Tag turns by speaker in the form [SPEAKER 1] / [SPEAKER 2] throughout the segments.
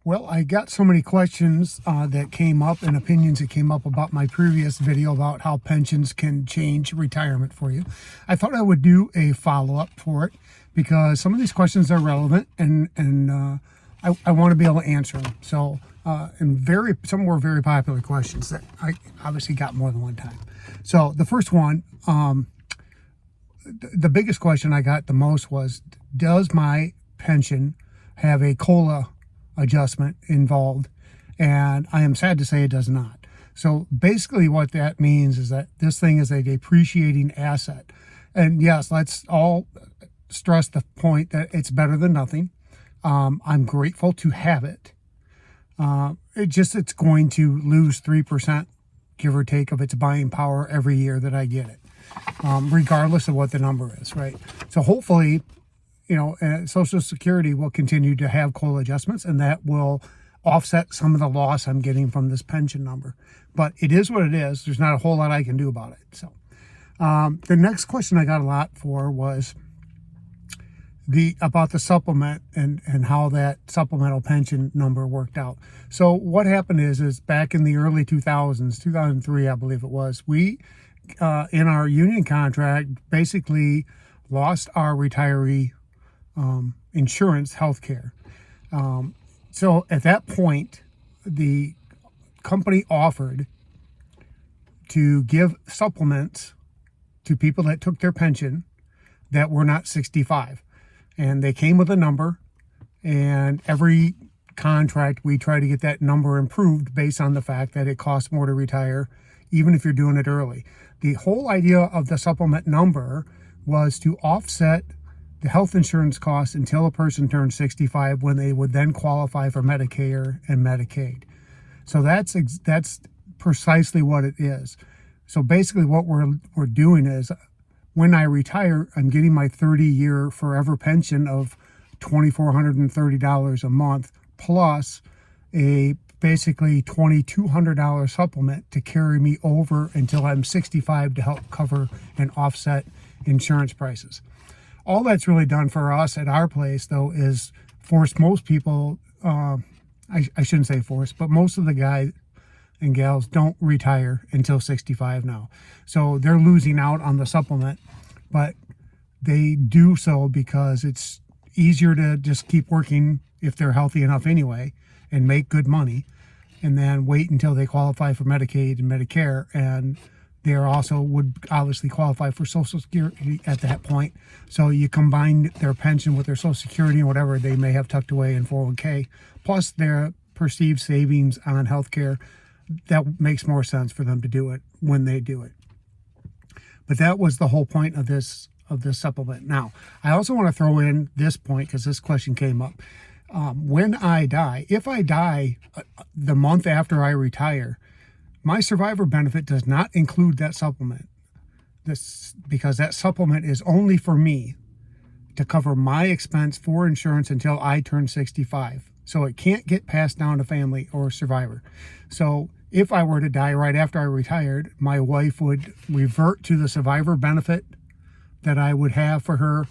[SPEAKER 1] Well, I got so many questions that came up and opinions that came up about my previous video about how pensions can change retirement for you. I thought I would do a follow-up for it because some of these questions are relevant and I want to be able to answer them. So, some were very popular questions that I obviously got more than one time. So the first one, the biggest question I got the most was, does my pension have a COLA adjustment involved? And I am sad to say it does not. So basically what that means is that this thing is a depreciating asset. And yes, let's all stress the point that it's better than nothing. I'm grateful to have it. It's going to lose 3%, give or take, of its buying power every year that I get it, regardless of what the number is, right? So hopefully, Social Security will continue to have COLA adjustments, and that will offset some of the loss I'm getting from this pension number. But it is what it is. There's not a whole lot I can do about it. So the next question I got a lot for was about the supplement and how that supplemental pension number worked out. So what happened is back in the early 2000s, 2003, I believe it was, we, in our union contract, basically lost our retiree insurance, health care. So at that point, the company offered to give supplements to people that took their pension that were not 65. And they came with a number, and every contract we try to get that number improved based on the fact that it costs more to retire, even if you're doing it early. The whole idea of the supplement number was to offset the health insurance costs until a person turns 65, when they would then qualify for Medicare and Medicaid. So that's precisely what it is. So basically what we're doing is, when I retire, I'm getting my 30-year forever pension of $2,430 a month, plus a basically $2,200 supplement to carry me over until I'm 65 to help cover and offset insurance prices. All that's really done for us at our place, though, is force most people, I shouldn't say force, but most of the guys and gals don't retire until 65 now. So they're losing out on the supplement, but they do so because it's easier to just keep working if they're healthy enough anyway and make good money, and then wait until they qualify for Medicaid and Medicare, and they also would obviously qualify for Social Security at that point. So you combine their pension with their Social Security and whatever they may have tucked away in 401k, plus their perceived savings on healthcare. That makes more sense for them to do it when they do it. But that was the whole point of this supplement. Now, I also want to throw in this point because this question came up. When I die, if I die the month after I retire, my survivor benefit does not include that supplement. Because that supplement is only for me to cover my expense for insurance until I turn 65. So it can't get passed down to family or survivor. So if I were to die right after I retired, my wife would revert to the survivor benefit that I would have for her,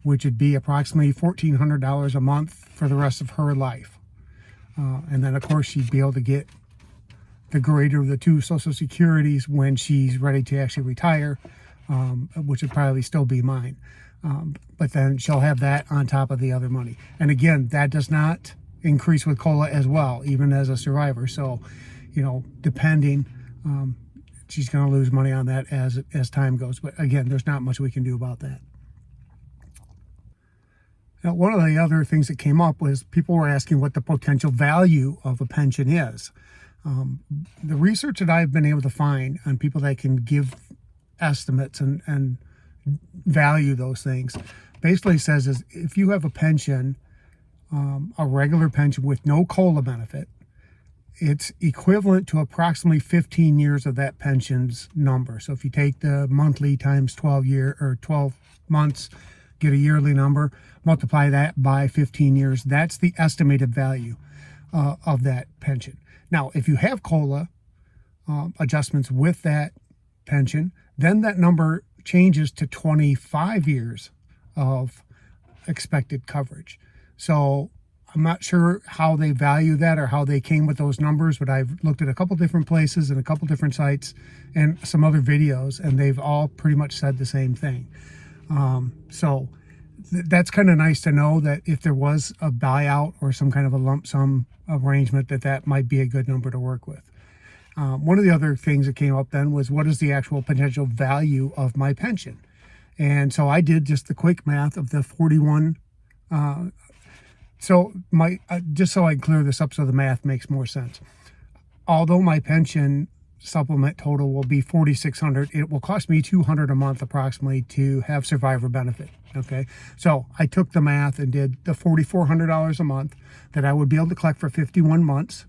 [SPEAKER 1] which would be approximately $1,400 a month for the rest of her life. And then, of course, she'd be able to get the greater of the two Social Securities when she's ready to actually retire, which would probably still be mine. But then she'll have that on top of the other money. And again, that does not increase with COLA as well, even as a survivor. So, depending, she's going to lose money on that as time goes. But again, there's not much we can do about that. Now, one of the other things that came up was people were asking what the potential value of a pension is. The research that I've been able to find on people that can give estimates and value those things basically says is, if you have a pension, a regular pension with no COLA benefit, it's equivalent to approximately 15 years of that pension's number. So if you take the monthly times 12 months, get a yearly number, multiply that by 15 years, that's the estimated value of that pension. Now, if you have COLA adjustments with that pension, then that number changes to 25 years of expected coverage. So I'm not sure how they value that or how they came with those numbers, but I've looked at a couple different places and a couple different sites and some other videos, and they've all pretty much said the same thing. So that's kind of nice to know that if there was a buyout or some kind of a lump sum arrangement, that might be a good number to work with. One of the other things that came up then was, what is the actual potential value of my pension? And so I did just the quick math of the 41. So just so I clear this up so the math makes more sense. Although my pension supplement total will be $4,600, it will cost me $200 a month approximately to have survivor benefit. Okay, so I took the math and did the $4,400 a month that I would be able to collect for 51 months,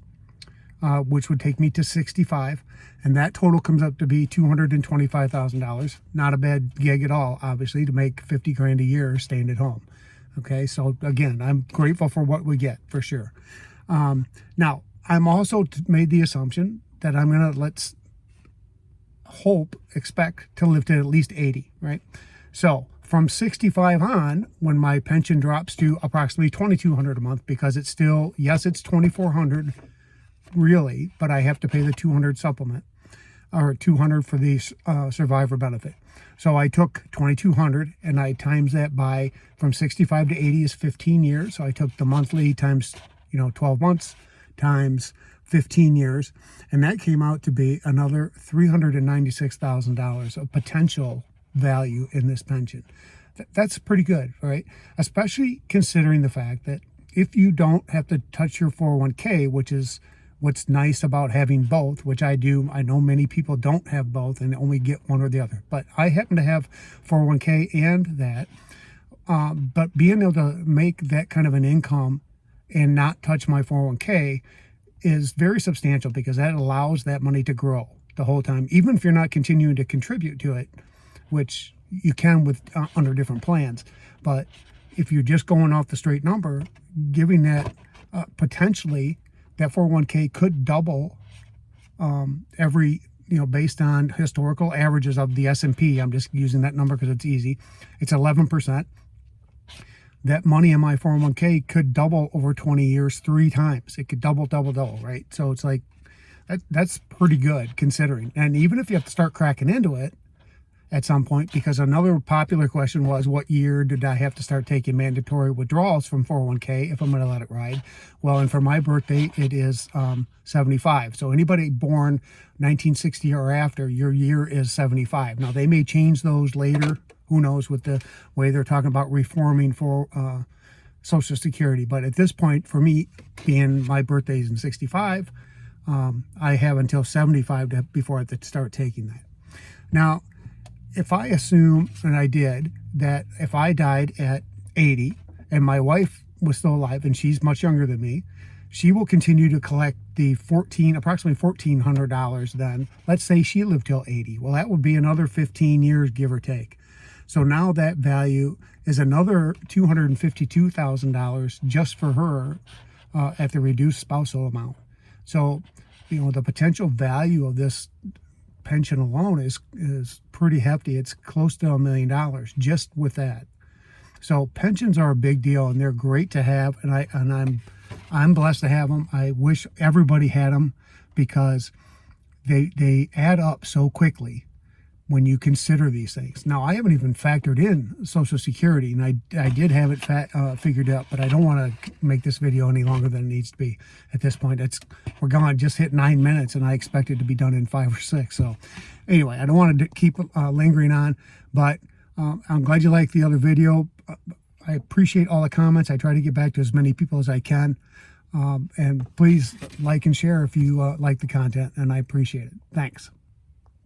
[SPEAKER 1] which would take me to 65, and that total comes up to be $225,000. Not a bad gig at all, obviously, to make 50 grand a year staying at home. Okay, so again, I'm grateful for what we get, for sure. Now, I'm also made the assumption that I'm going to, expect to live to at least 80, right? So from 65 on, when my pension drops to approximately $2,200 a month, because it's still, yes, it's $2,400 really, but I have to pay the $200 supplement, or $200 for the survivor benefit. So I took $2,200 and I times that by, from 65 to 80 is 15 years. So I took the monthly times, 12 months times 15 years. And that came out to be another $396,000 of potential value in this pension. That's pretty good, right? Especially considering the fact that if you don't have to touch your 401k, which is what's nice about having both, which I do. I know many people don't have both and only get one or the other, but I happen to have 401k and that. But being able to make that kind of an income and not touch my 401k is very substantial, because that allows that money to grow the whole time, even if you're not continuing to contribute to it, which you can with under different plans. But if you're just going off the straight number, giving that potentially, that 401k could double every, based on historical averages of the S&P. I'm just using that number because it's easy. It's 11%. That money in my 401k could double over 20 years 3 times. It could double, right? So it's like, that's pretty good considering. And even if you have to start cracking into it at some point, because another popular question was, what year did I have to start taking mandatory withdrawals from 401k if I'm going to let it ride? Well, and for my birthday, it is 75. So anybody born 1960 or after, your year is 75. Now, they may change those later. Who knows, with the way they're talking about reforming for Social Security. But at this point, for me, being my birthday is in 65, I have until 75 before I have to start taking that. Now, if I assume, and I did, that if I died at 80 and my wife was still alive and she's much younger than me, she will continue to collect the approximately $1,400 then. Let's say she lived till 80. Well, that would be another 15 years, give or take. So now that value is another $252,000 just for her at the reduced spousal amount. So, the potential value of this pension alone is pretty hefty. It's close to $1 million just with that. So pensions are a big deal, and they're great to have, and I'm blessed to have them. I wish everybody had them, because they add up so quickly when you consider these things. Now, I haven't even factored in Social Security, and I did have it figured out, but I don't want to make this video any longer than it needs to be at this point. We're gone, just hit 9 minutes, and I expect it to be done in 5 or 6. So anyway, I don't want to keep lingering on, but I'm glad you liked the other video. I appreciate all the comments. I try to get back to as many people as I can. And please like and share if you like the content, and I appreciate it. Thanks.